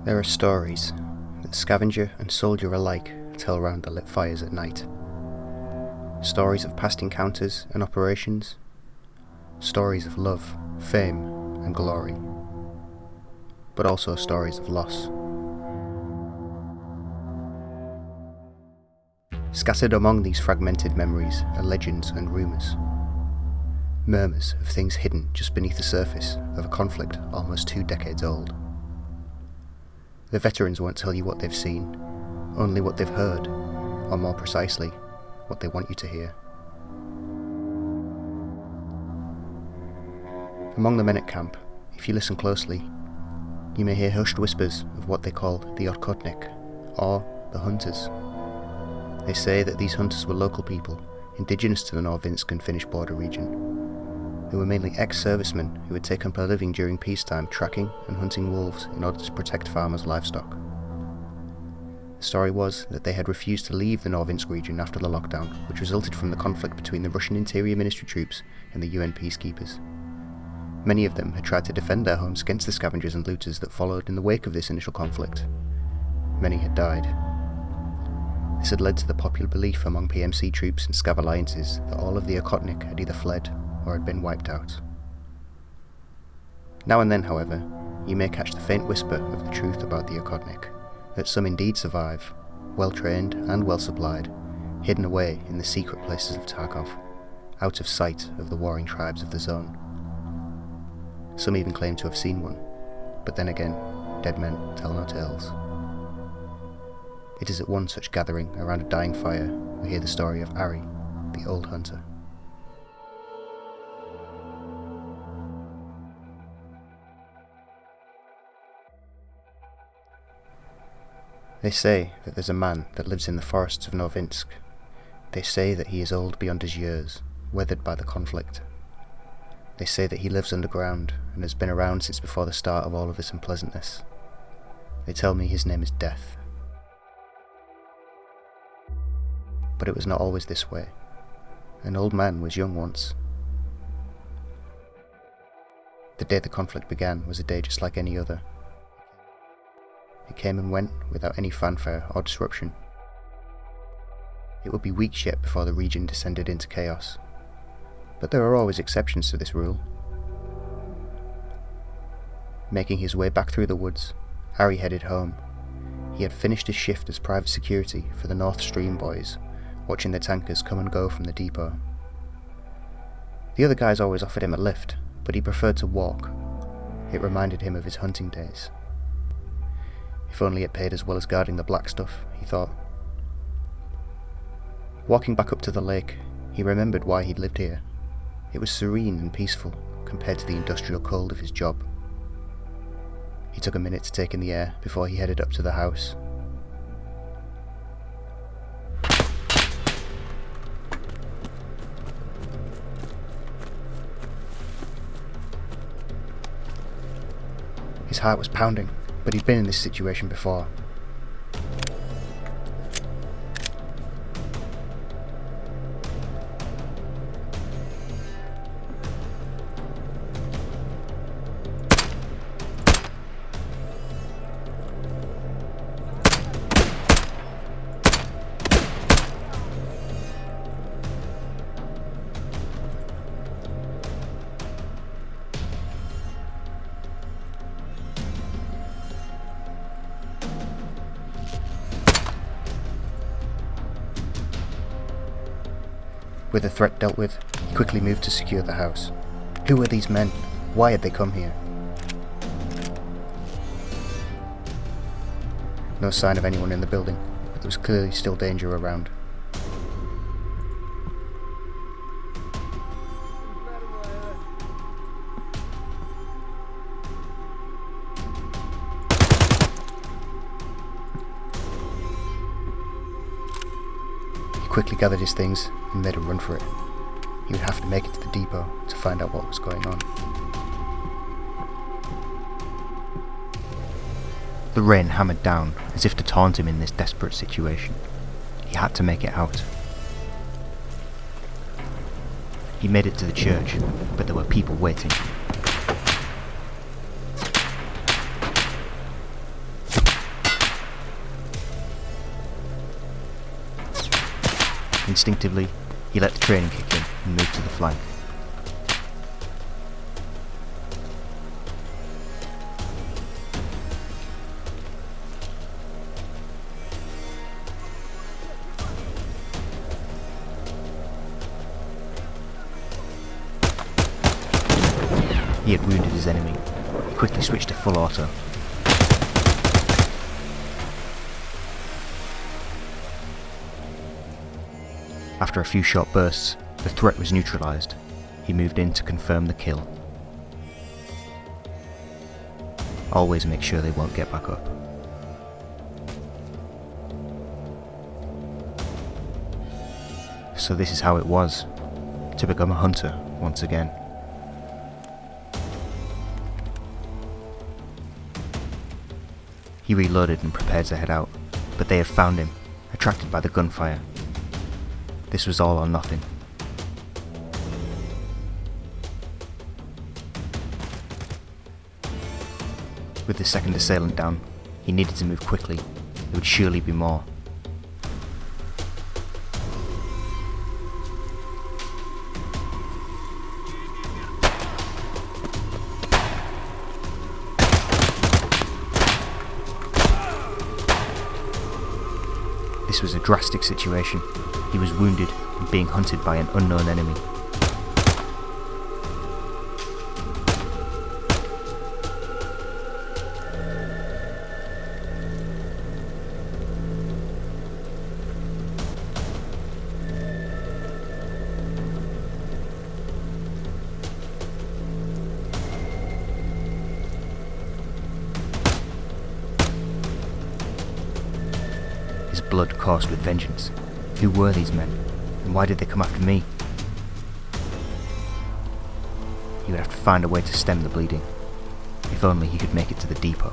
There are stories that scavenger and soldier alike tell around the lit fires at night. Stories of past encounters and operations. Stories of love, fame and glory. But also stories of loss. Scattered among these fragmented memories are legends and rumours. Murmurs of things hidden just beneath the surface of a conflict almost 2 decades old. The veterans won't tell you what they've seen, only what they've heard, or more precisely, what they want you to hear. Among the men at camp, if you listen closely, you may hear hushed whispers of what they call the Akhat, or the hunters. They say that these hunters were local people, indigenous to the Norvinsk and Finnish border region. They were mainly ex-servicemen who had taken up a living during peacetime tracking and hunting wolves in order to protect farmers' livestock. The story was that they had refused to leave the Norvinsk region after the lockdown, which resulted from the conflict between the Russian Interior Ministry troops and the UN peacekeepers. Many of them had tried to defend their homes against the scavengers and looters that followed in the wake of this initial conflict. Many had died. This had led to the popular belief among PMC troops and Scav alliances that all of the Akhatnik had either fled or had been wiped out. Now and then, however, you may catch the faint whisper of the truth about the Akhatnik, that some indeed survive, well trained and well supplied, hidden away in the secret places of Tarkov, out of sight of the warring tribes of the zone. Some even claim to have seen one, but then again, dead men tell no tales. It is at one such gathering around a dying fire we hear the story of Ari, the old hunter. They say that there's a man that lives in the forests of Norvinsk. They say that he is old beyond his years, weathered by the conflict. They say that he lives underground and has been around since before the start of all of this unpleasantness. They tell me his name is Death. But it was not always this way. An old man was young once. The day the conflict began was a day just like any other. It came and went without any fanfare or disruption. It would be weeks yet before the region descended into chaos. But there are always exceptions to this rule. Making his way back through the woods, Ari headed home. He had finished his shift as private security for the North Stream boys, watching the tankers come and go from the depot. The other guys always offered him a lift, but he preferred to walk. It reminded him of his hunting days. If only it paid as well as guarding the black stuff, he thought. Walking back up to the lake, he remembered why he'd lived here. It was serene and peaceful compared to the industrial cold of his job. He took a minute to take in the air before he headed up to the house. His heart was pounding, but he'd been in this situation before. With the threat dealt with, he quickly moved to secure the house. Who were these men? Why had they come here? No sign of anyone in the building, but there was clearly still danger around. He quickly gathered his things and made a run for it. He would have to make it to the depot to find out what was going on. The rain hammered down as if to taunt him in this desperate situation. He had to make it out. He made it to the church, but there were people waiting. Instinctively, he let the training kick in and moved to the flank. He had wounded his enemy. He quickly switched to full auto. After a few short bursts, the threat was neutralised. He moved in to confirm the kill. Always make sure they won't get back up. So this is how it was, to become a hunter once again. He reloaded and prepared to head out, but they had found him, attracted by the gunfire. This was all or nothing. With the second assailant down, he needed to move quickly. There would surely be more. This was a drastic situation. He was wounded and being hunted by an unknown enemy. His blood coursed with vengeance. Who were these men, and why did they come after me? He would have to find a way to stem the bleeding. If only he could make it to the depot.